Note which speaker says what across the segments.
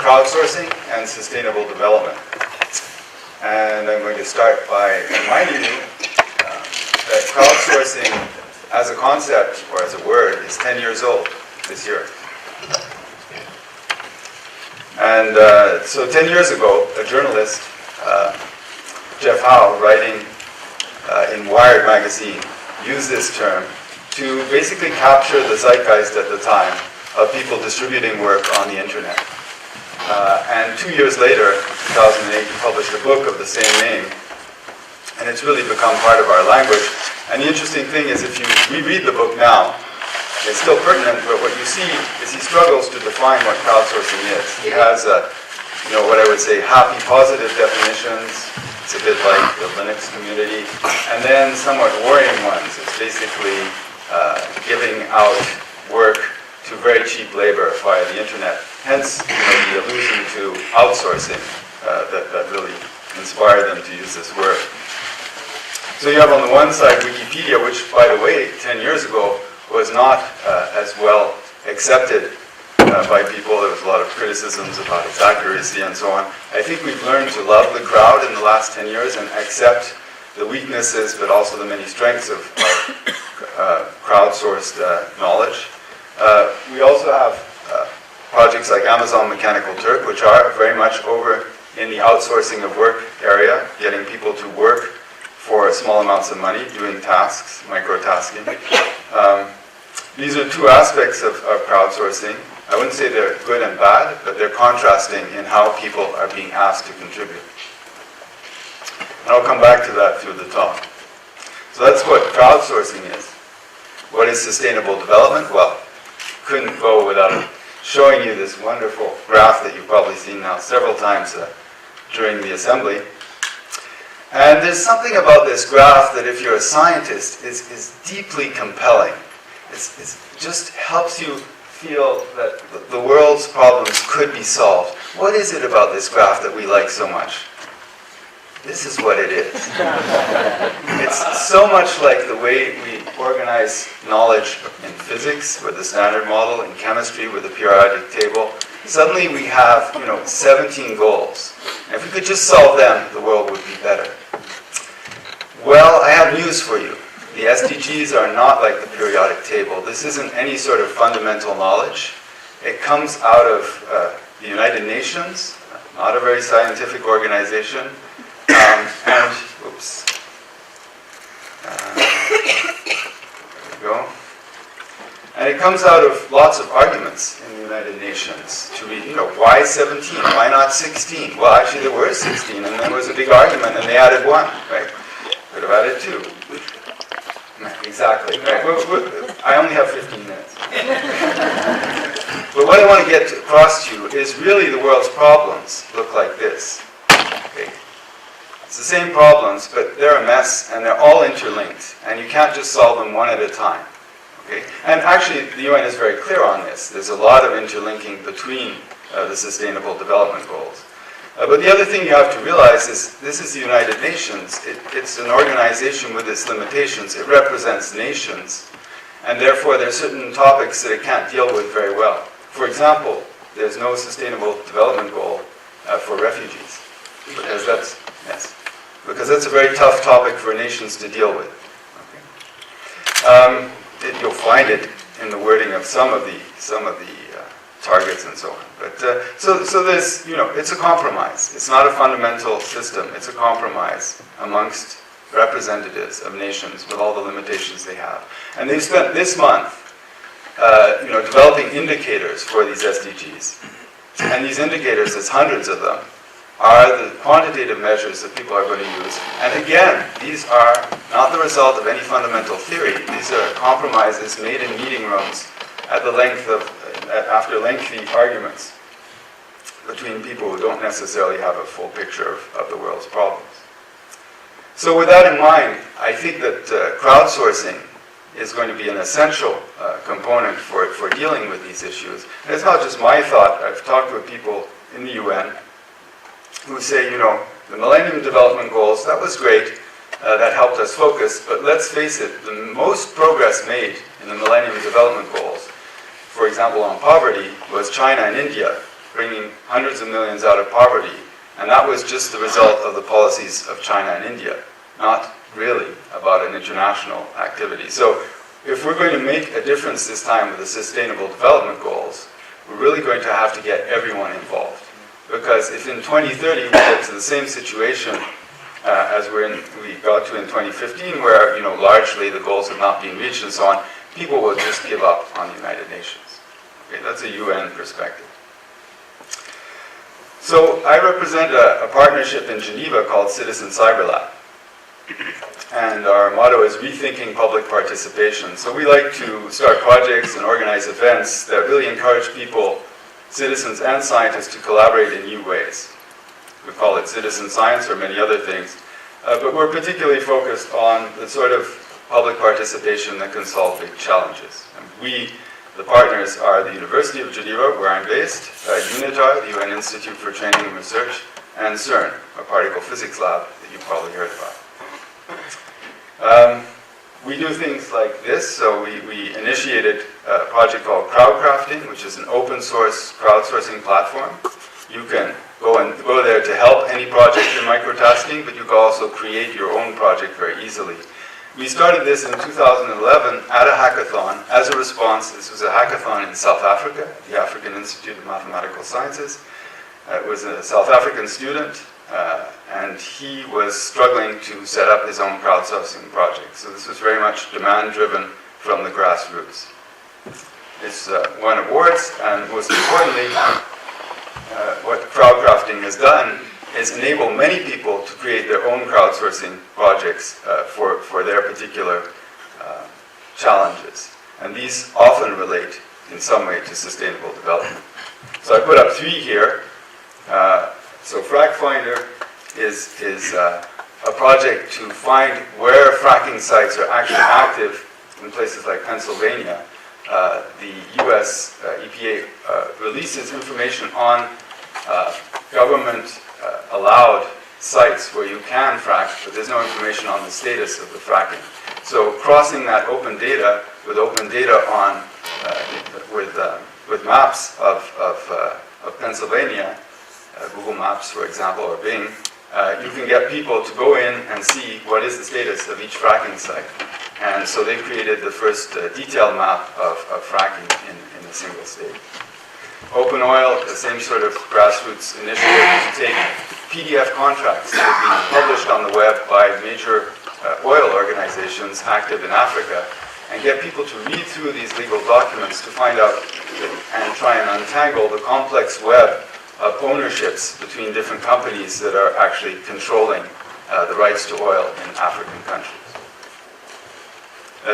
Speaker 1: crowdsourcing and sustainable development. And I'm going to start by reminding you that crowdsourcing as a concept, or as a word, is 10 years old this year. And so 10 years ago, a journalist, Jeff Howe, writing in Wired magazine, used this term to basically capture the zeitgeist at the time of people distributing work on the internet. And 2 years later, 2008, he published a book of the same name, and it's really become part of our language. And the interesting thing is, if you reread the book now, it's still pertinent, but what you see is he struggles to define what crowdsourcing is. He has, what I would say, happy, positive definitions. It's a bit like the Linux community. And then somewhat worrying ones. It's basically giving out work to very cheap labor via the internet. Hence, the allusion to outsourcing that really inspired them to use this word. So you have on the one side Wikipedia, which, by the way, 10 years ago was not as well accepted by people. There was a lot of criticisms about its accuracy and so on. I think we've learned to love the crowd in the last 10 years and accept the weaknesses, but also the many strengths of crowdsourced knowledge. We also have projects like Amazon Mechanical Turk, which are very much over in the outsourcing of work area, getting people to work for small amounts of money, doing tasks, microtasking. These are two aspects of crowdsourcing. I wouldn't say they're good and bad, but they're contrasting in how people are being asked to contribute. And I'll come back to that through the talk. So that's what crowdsourcing is. What is sustainable development? Well, couldn't go without showing you this wonderful graph that you've probably seen now several times during the assembly. And there's something about this graph that, if you're a scientist, is deeply compelling. It just helps you feel that the world's problems could be solved. What is it about this graph that we like so much? This is what it is. It's so much like the way we organize knowledge in physics with the Standard Model, in chemistry with the periodic table. Suddenly we have, 17 goals. And if we could just solve them, the world would be better. Well, I have news for you. The SDGs are not like the periodic table. This isn't any sort of fundamental knowledge. It comes out of the United Nations, not a very scientific organization. Oops. There we go. And it comes out of lots of arguments in the United Nations to read, why 17? Why not 16? Well, actually there were 16, and there was a big argument, and they added 1, right? Could have added 2. Exactly. Right. I only have 15 minutes. But what I want to get across to you is really the world's problems look like this. Okay. It's the same problems, but they're a mess, and they're all interlinked, and you can't just solve them one at a time. Okay? And actually, the UN is very clear on this. There's a lot of interlinking between the Sustainable Development Goals. But the other thing you have to realize is this is the United Nations. It's an organization with its limitations. It represents nations, and therefore there are certain topics that it can't deal with very well. For example, there's no Sustainable Development Goal for refugees, because that's a very tough topic for nations to deal with. Okay. You'll find it in the wording of some of the targets and so on. But so there's, it's a compromise. It's not a fundamental system. It's a compromise amongst representatives of nations with all the limitations they have. And they've spent this month, developing indicators for these SDGs. And these indicators, there's hundreds of them, are the quantitative measures that people are going to use. And again, these are not the result of any fundamental theory. These are compromises made in meeting rooms after lengthy arguments between people who don't necessarily have a full picture of the world's problems. So with that in mind, I think that crowdsourcing is going to be an essential component for dealing with these issues. And it's not just my thought. I've talked with people in the UN who say, the Millennium Development Goals, that was great, that helped us focus, but let's face it, the most progress made in the Millennium Development Goals, for example on poverty, was China and India, bringing hundreds of millions out of poverty. And that was just the result of the policies of China and India, not really about an international activity. So if we're going to make a difference this time with the Sustainable Development Goals, we're really going to have to get everyone involved. Because if in 2030 we get to the same situation as we got to in 2015, where largely the goals have not been reached and so on, people will just give up on the United Nations. Okay, that's a UN perspective. So I represent a partnership in Geneva called Citizen Cyberlab. And our motto is rethinking public participation. So we like to start projects and organize events that really encourage people, citizens and scientists, to collaborate in new ways. We call it citizen science or many other things. But we're particularly focused on the sort of public participation that can solve big challenges. And we, the partners, are the University of Geneva, where I'm based, UNITAR, the UN Institute for Training and Research, and CERN, a particle physics lab that you probably heard about. We do things like this. So we initiated a project called Crowdcrafting, which is an open source crowdsourcing platform. You can go there to help any project in microtasking, but you can also create your own project very easily. We started this in 2011 at a hackathon as a response. This was a hackathon in South Africa, the African Institute of Mathematical Sciences. It was a South African student, and he was struggling to set up his own crowdsourcing project. So this was very much demand-driven from the grassroots. It's won awards, and most importantly, what crowdcrafting has done is enable many people to create their own crowdsourcing projects for their particular challenges. And these often relate in some way to sustainable development. So I put up 3 here. So FracFinder is a project to find where fracking sites are actually active in places like Pennsylvania. The US EPA releases information on government allowed sites where you can frack, but there's no information on the status of the fracking. So crossing that open data with on with maps of Pennsylvania, Google Maps, for example, or Bing, you can get people to go in and see what is the status of each fracking site. And so they created the first detailed map of fracking in a single state. Open Oil, the same sort of grassroots initiative to take PDF contracts that are being published on the web by major oil organizations active in Africa and get people to read through these legal documents to find out and try and untangle the complex web of ownerships between different companies that are actually controlling the rights to oil in African countries.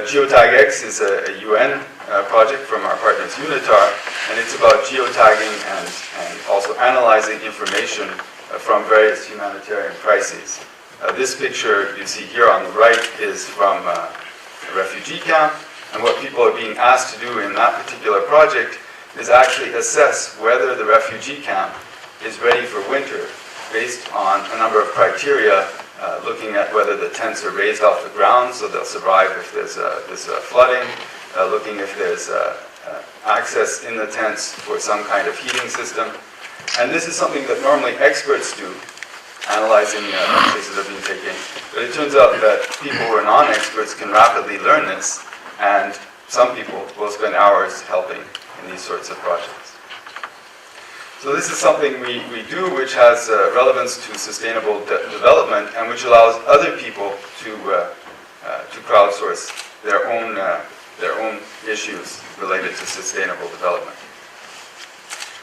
Speaker 1: GeotagX is a UN project from our partners UNITAR, and it's about geotagging and also analyzing information from various humanitarian crises. This picture you see here on the right is from a refugee camp, and what people are being asked to do in that particular project is actually assess whether the refugee camp is ready for winter based on a number of criteria, looking at whether the tents are raised off the ground so they'll survive if there's flooding, looking if there's access in the tents for some kind of heating system. And this is something that normally experts do, analyzing cases that are being taken. But it turns out that people who are non-experts can rapidly learn this, and some people will spend hours helping in these sorts of projects. So this is something we do which has relevance to sustainable development and which allows other people to crowdsource their own issues related to sustainable development.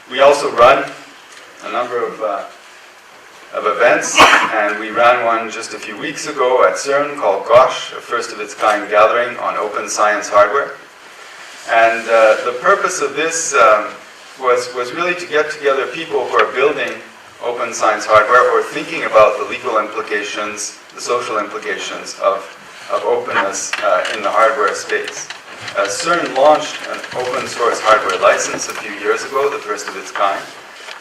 Speaker 1: We also run a number of events, and we ran one just a few weeks ago at CERN called GOSH, a first of its kind gathering on open science hardware. And the purpose of this was really to get together people who are building open science hardware or thinking about the legal implications, the social implications of openness in the hardware space. CERN launched an open source hardware license a few years ago, the first of its kind.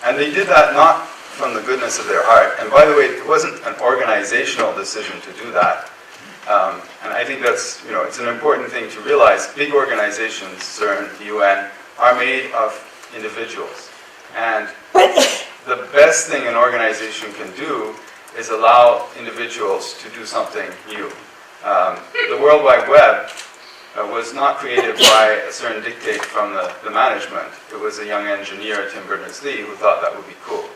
Speaker 1: And they did that not from the goodness of their heart. And by the way, it wasn't an organizational decision to do that. And I think that's, it's an important thing to realize. Big organizations, CERN, the UN, are made of individuals. And the best thing an organization can do is allow individuals to do something new. The World Wide Web was not created by a certain dictate from the management. It was a young engineer, Tim Berners-Lee, who thought that would be cool.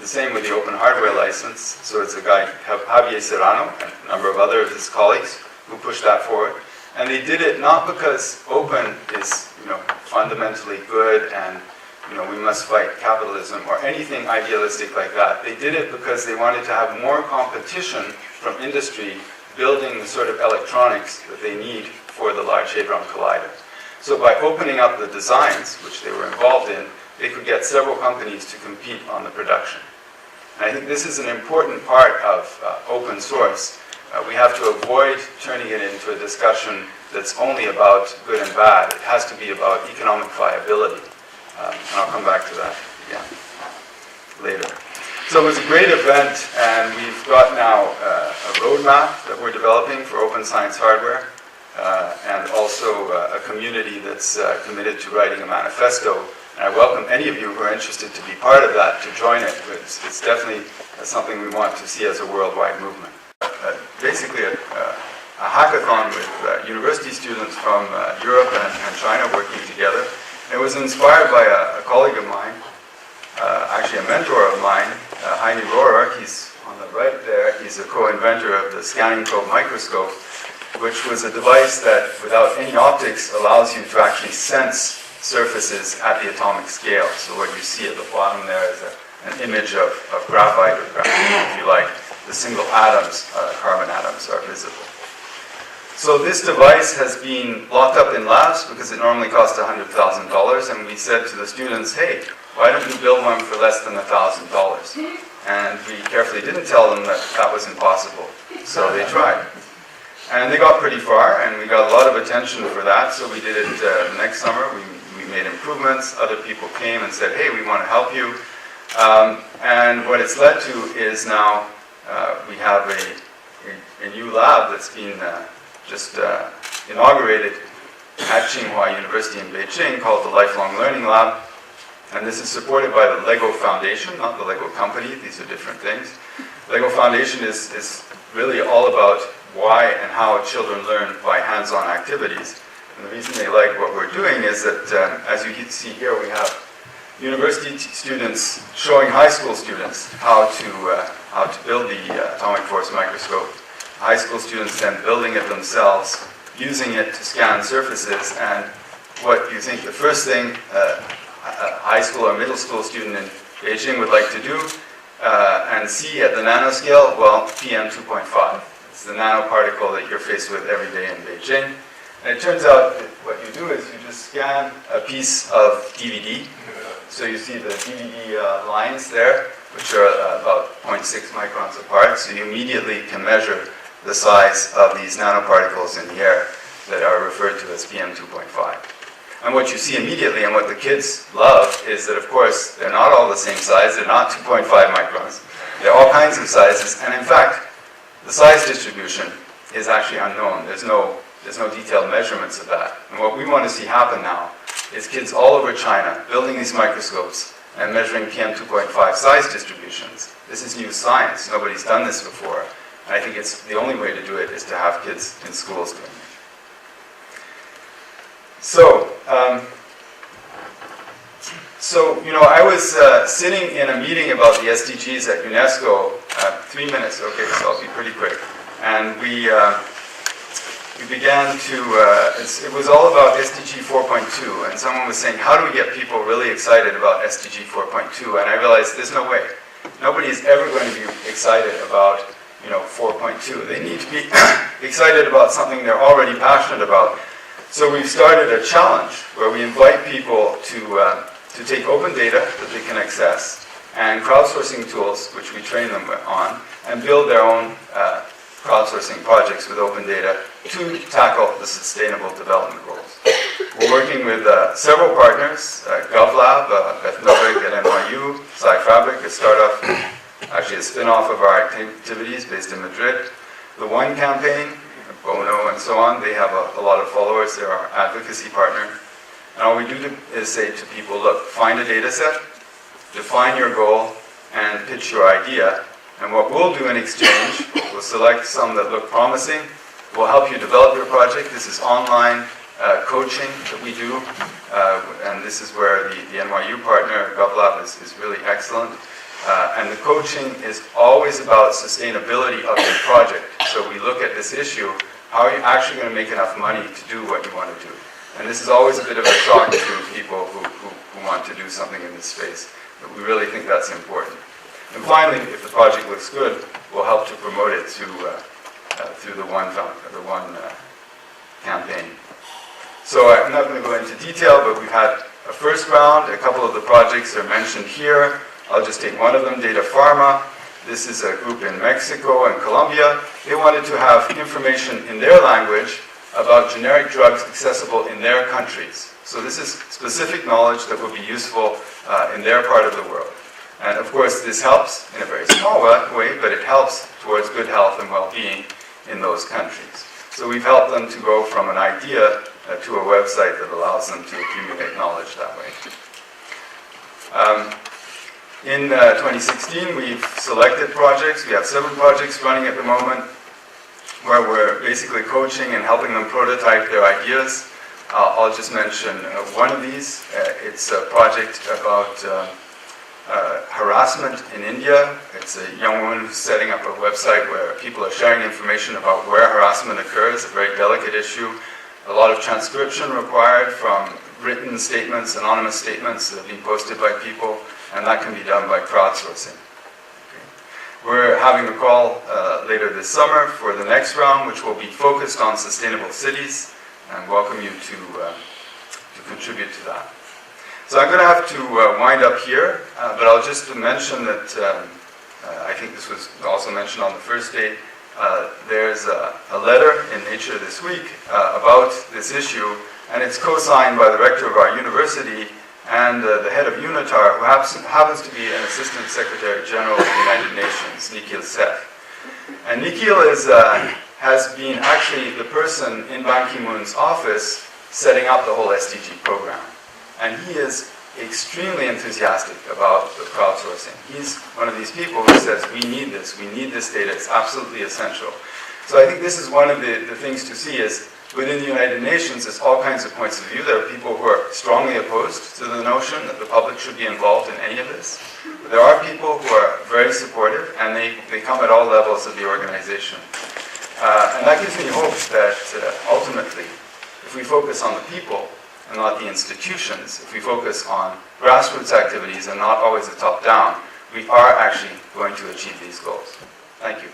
Speaker 1: The same with the open hardware license. So it's a guy, Javier Serrano, and a number of other of his colleagues who pushed that forward. And they did it not because open is, fundamentally good and, we must fight capitalism or anything idealistic like that. They did it because they wanted to have more competition from industry building the sort of electronics that they need for the Large Hadron Collider. So by opening up the designs, which they were involved in, they could get several companies to compete on the production. And I think this is an important part of open source. We have to avoid turning it into a discussion that's only about good and bad. It has to be about economic viability. And I'll come back to that again later. So it was a great event, and we've got now a roadmap that we're developing for open science hardware, and also a community that's committed to writing a manifesto. And I welcome any of you who are interested to be part of that to join it. It's definitely something we want to see as a worldwide movement. Basically a hackathon with university students from Europe and China working together. It was inspired by a colleague of mine, actually a mentor of mine, Heini Rohrer. He's on the right there. He's a co-inventor of the scanning probe microscope, which was a device that, without any optics, allows you to actually sense surfaces at the atomic scale. So what you see at the bottom there is an image of graphite or graphene, if you like. The single atoms, carbon atoms, are visible. So this device has been locked up in labs because it normally costs $100,000, and we said to the students, hey, why don't you build one for less than $1,000? And we carefully didn't tell them that that was impossible, so they tried. And they got pretty far, and we got a lot of attention for that, so we did it next summer. We made improvements. Other people came and said, hey, we want to help you. And what it's led to is now we have a new lab that's been just inaugurated at Tsinghua University in Beijing called the Lifelong Learning Lab. And this is supported by the LEGO Foundation, not the LEGO company. These are different things. LEGO Foundation is really all about why and how children learn by hands-on activities. And the reason they like what we're doing is that, as you can see here, we have university students showing high school students how to build the atomic force microscope. High school students then building it themselves, using it to scan surfaces. And what you think the first thing a high school or middle school student in Beijing would like to do and see at the nanoscale? Well, PM 2.5. It's the nanoparticle that you're faced with every day in Beijing. And it turns out that what you do is you just scan a piece of DVD. So you see the DVD lines there, which are about 0.6 microns apart. So you immediately can measure the size of these nanoparticles in the air that are referred to as PM 2.5. And what you see immediately, and what the kids love, is that, of course, they're not all the same size. They're not 2.5 microns. They're all kinds of sizes. And in fact, the size distribution is actually unknown. There's no detailed measurements of that. And what we want to see happen now is kids all over China building these microscopes and measuring PM 2.5 size distributions. This is new science. Nobody's done this before. And I think it's the only way to do it is to have kids in schools doing it. So, I was sitting in a meeting about the SDGs at UNESCO. 3 minutes, okay, so I'll be pretty quick. And we began to, it was all about SDG 4.2, and someone was saying, how do we get people really excited about SDG 4.2? And I realized there's no way. Nobody's ever going to be excited about 4.2. They need to be excited about something they're already passionate about. So we've started a challenge where we invite people to take open data that they can access and crowdsourcing tools, which we train them on, and build their own crowdsourcing projects with open data to tackle the sustainable development goals. We're working with several partners, GovLab, Beth Novik at NYU, SciFabric, a startup, actually a spin-off of our activities based in Madrid. The One Campaign, Bono and so on, they have a lot of followers. They're our advocacy partner. And all we do is say to people, look, find a data set, define your goal, and pitch your idea. And what we'll do in exchange, we'll select some that look promising. We'll help you develop your project. This is online coaching that we do. And this is where the NYU partner, GovLab, is really excellent. And the coaching is always about sustainability of your project. So we look at this issue, how are you actually going to make enough money to do what you want to do? And this is always a bit of a shock to people who want to do something in this space. But we really think that's important. And finally, if the project looks good, we'll help to promote it through the one campaign. So I'm not going to go into detail, but we've had a first round. A couple of the projects are mentioned here. I'll just take one of them, Data Pharma. This is a group in Mexico and Colombia. They wanted to have information in their language about generic drugs accessible in their countries. So this is specific knowledge that will be useful in their part of the world. And of course, this helps in a very small way, but it helps towards good health and well-being in those countries. So we've helped them to go from an idea to a website that allows them to accumulate knowledge that way. In 2016, we've selected projects. We have 7 projects running at the moment where we're basically coaching and helping them prototype their ideas. I'll just mention one of these. It's a project about harassment in India. It's a young woman who's setting up a website where people are sharing information about where harassment occurs, a very delicate issue. A lot of transcription required from written statements, anonymous statements that are being posted by people, and that can be done by crowdsourcing. Okay. We're having a call later this summer for the next round, which will be focused on sustainable cities, and welcome you to contribute to that. So I'm going to have to wind up here, but I'll just mention that I think this was also mentioned on the first day. There's a letter in Nature this week about this issue, and it's co-signed by the rector of our university and the head of UNITAR, who happens to be an Assistant Secretary General of the United Nations, Nikhil Seth. And Nikhil has been actually the person in Ban Ki-moon's office setting up the whole SDG program. And he is extremely enthusiastic about the crowdsourcing. He's one of these people who says, we need this data, it's absolutely essential. So I think this is one of the things to see is, within the United Nations, there's all kinds of points of view. There are people who are strongly opposed to the notion that the public should be involved in any of this. But there are people who are very supportive, and they come at all levels of the organization. And that gives me hope that ultimately, if we focus on the people and not the institutions, if we focus on grassroots activities and not always the top-down, we are actually going to achieve these goals. Thank you.